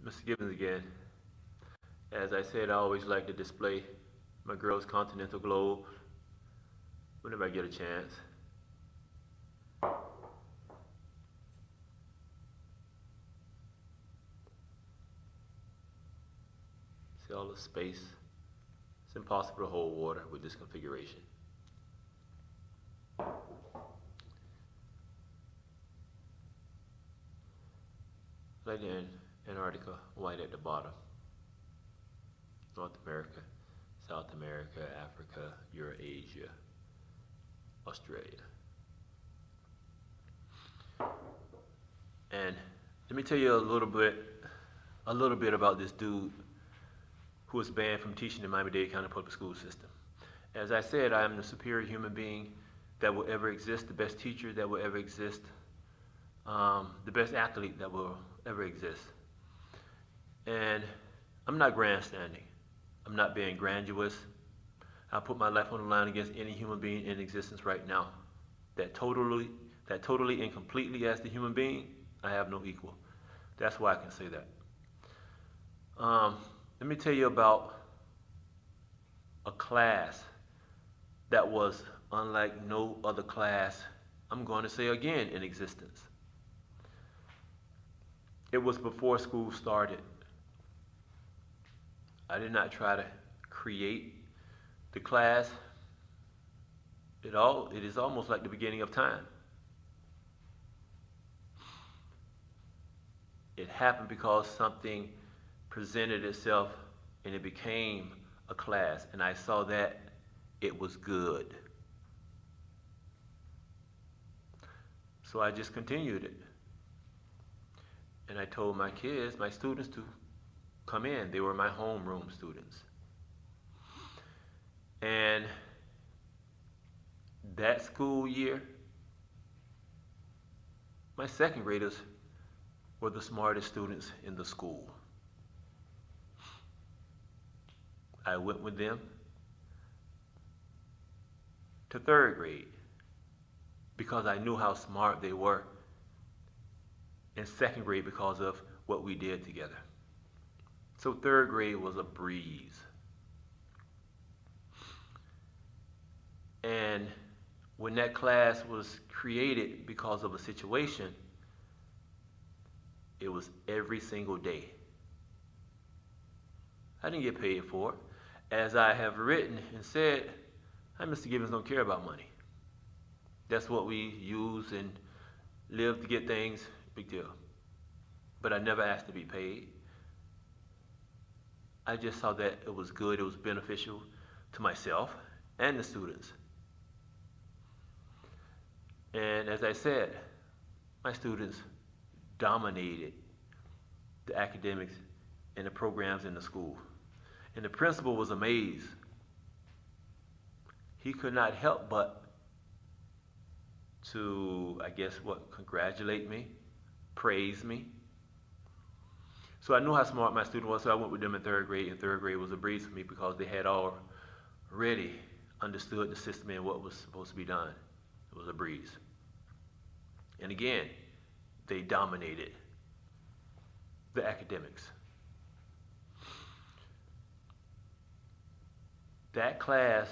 Mr. Givins again. As I said, I always like to display my girl's continental globe whenever I get a chance. See all the space. It's impossible to hold water with this configuration. Like in Antarctica, white at the bottom. North America, South America, Africa, Eurasia, Australia. And let me tell you a little bit about this dude who was banned from teaching the Miami Dade County public school system. As I said, I am the superior human being that will ever exist, the best teacher that will ever exist, the best athlete that will ever exist. And I'm not grandstanding. I'm not being grandiose. I put my life on the line against any human being in existence right now. That totally and completely as the human being, I have no equal. That's why I can say that. Let me tell you about a class that was unlike no other class, I'm going to say again, in existence. It was before school started. I did not try to create the class. It is almost like the beginning of time. It happened because something presented itself and it became a class, and I saw that it was good. So I just continued it. And I told my kids, my students, to come in. They were my homeroom students. And that school year, my second graders were the smartest students in the school. I went with them to third grade because I knew how smart they were. In second grade because of what we did together. So third grade was a breeze. And when that class was created because of a situation, it was every single day. I didn't get paid for it. As I have written and said, I, Mr. Givins, don't care about money. That's what we use and live to get things, big deal. But I never asked to be paid. I just saw that it was good, it was beneficial to myself and the students. And as I said, my students dominated the academics and the programs in the school. And the principal was amazed. He could not help but to, congratulate me, praise me. So I knew how smart my student was, so I went with them in third grade, and third grade was a breeze for me because they had already understood the system and what was supposed to be done. It was a breeze. And again, they dominated the academics. That class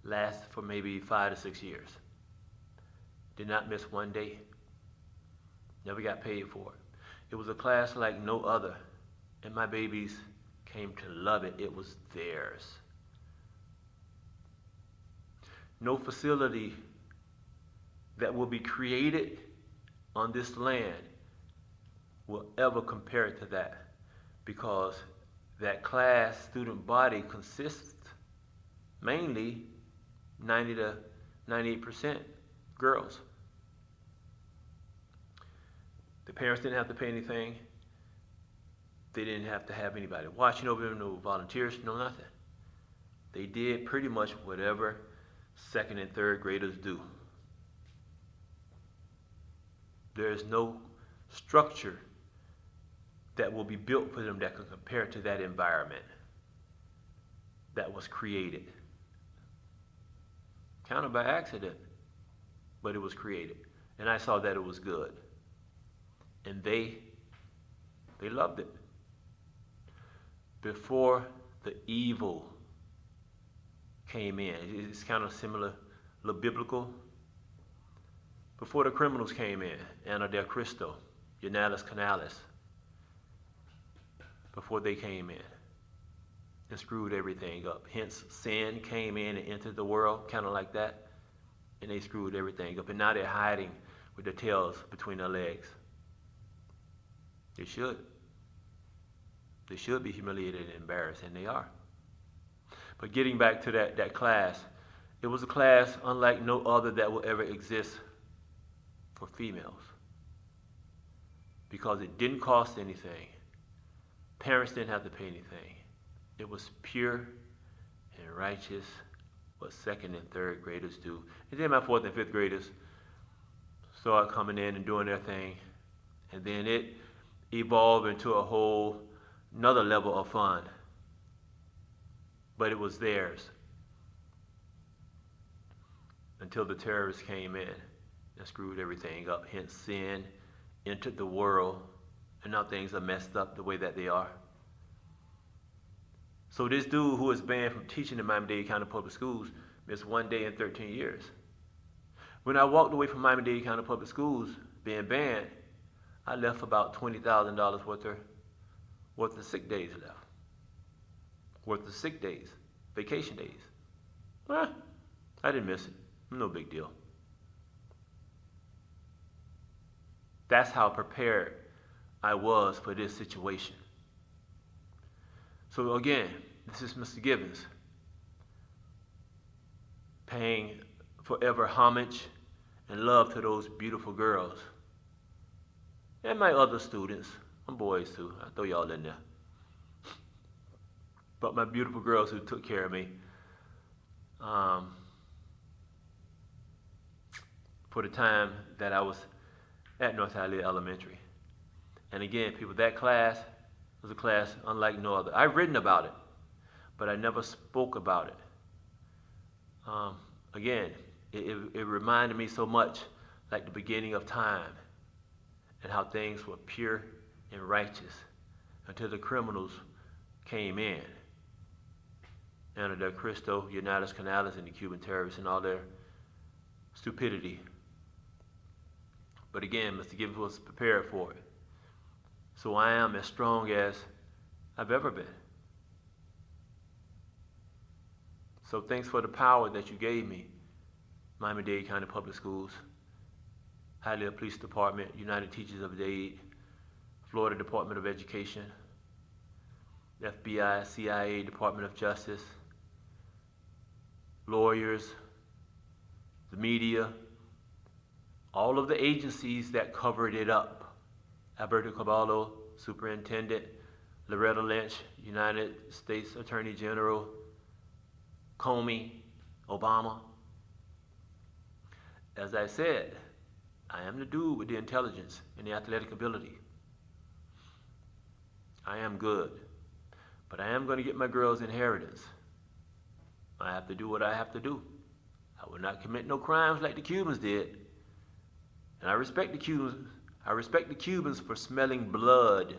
lasted for maybe 5 to 6 years. Did not miss one day. Never got paid for it. It was a class like no other, and my babies came to love it. It was theirs. No facility that will be created on this land will ever compare to that, because that class student body consists mainly 90 to 98% girls. The parents didn't have to pay anything. They didn't have to have anybody watching over them, no volunteers, no nothing. They did pretty much whatever second and third graders do. There is no structure that will be built for them that can compare to that environment that was created. Kind of by accident, but it was created. And I saw that it was good. And they loved it. before the evil came in. It's kind of similar, a little biblical. Before the criminals came in, Cristal, yanales, Canales, before they came in and screwed everything up. Hence, sin came in and entered the world, kind of like that, and they screwed everything up. And now they're hiding with their tails between their legs. They should. They should be humiliated and embarrassed, and they are. But getting back to that class, it was a class unlike no other that will ever exist for females. Because it didn't cost anything. Parents didn't have to pay anything. It was pure and righteous, what second and third graders do. And then my fourth and fifth graders started coming in and doing their thing. And then it evolved into a whole another level of fun. But it was theirs. Until the terrorists came in and screwed everything up. Hence sin entered the world, and now things are messed up the way that they are. So this dude who was banned from teaching in Miami-Dade County Public Schools missed 1 day in 13 years. When I walked away from Miami-Dade County Public Schools being banned, I left about $20,000 worth of sick days left. Worth of sick days, vacation days. I didn't miss it. No big deal. That's how prepared I was for this situation. So again, this is Mr. Givins paying forever homage and love to those beautiful girls. And my other students, I'm boys too, I throw y'all in there. But my beautiful girls who took care of me for the time that I was at North Hialeah Elementary. And again, people, that class was a class unlike no other. I've written about it, but I never spoke about it. Again, it reminded me so much like the beginning of time and how things were pure and righteous until the criminals came in. And the Cristal, yanales, Canales, and the Cuban terrorists and all their stupidity. But again, Mr. Givins was prepared for it. So I am as strong as I've ever been. So thanks for the power that you gave me, Miami-Dade County Public Schools, Hialeah Police Department, United Teachers of Dade, Florida Department of Education, FBI, CIA, Department of Justice, lawyers, the media, all of the agencies that covered it up. Alberto Cavallo, Superintendent, Loretta Lynch, United States Attorney General, Comey, Obama. As I said, I am the dude with the intelligence and the athletic ability. I am good, but I am going to get my girl's inheritance. I have to do what I have to do. I will not commit no crimes like the Cubans did. And I respect the Cubans. I respect the Cubans for smelling blood,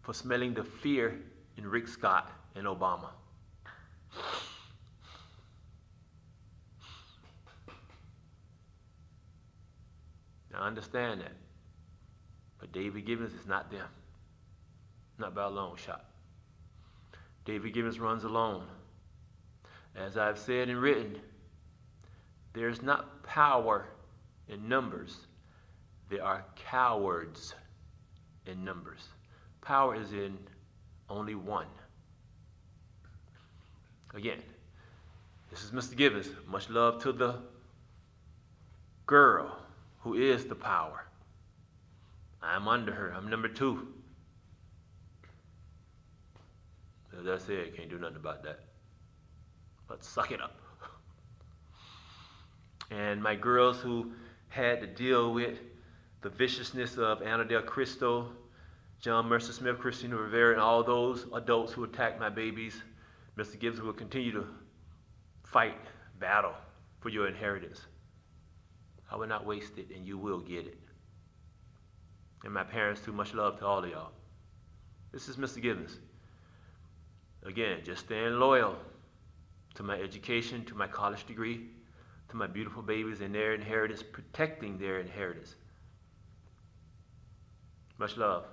for smelling the fear in Rick Scott and Obama. Now I understand that. But David Givins is not them. Not by a long shot. David Givins runs alone. As I've said and written, there's not power in numbers. There are cowards in numbers. Power is in only one. Again, this is Mr. Givins. Much love to the girl who is the power. I'm under her. I'm number 2. As I said, can't do nothing about that. But suck it up. And my girls who had to deal with the viciousness of Cristal, John Mercer Smith, Christina Rivera, and all those adults who attacked my babies, Mr. Givins will continue to fight, battle for your inheritance. I will not waste it, and you will get it. And my parents, too, much love to all of y'all. This is Mr. Givins. Again, just staying loyal to my education, to my college degree, to my beautiful babies and their inheritance, protecting their inheritance. Much love.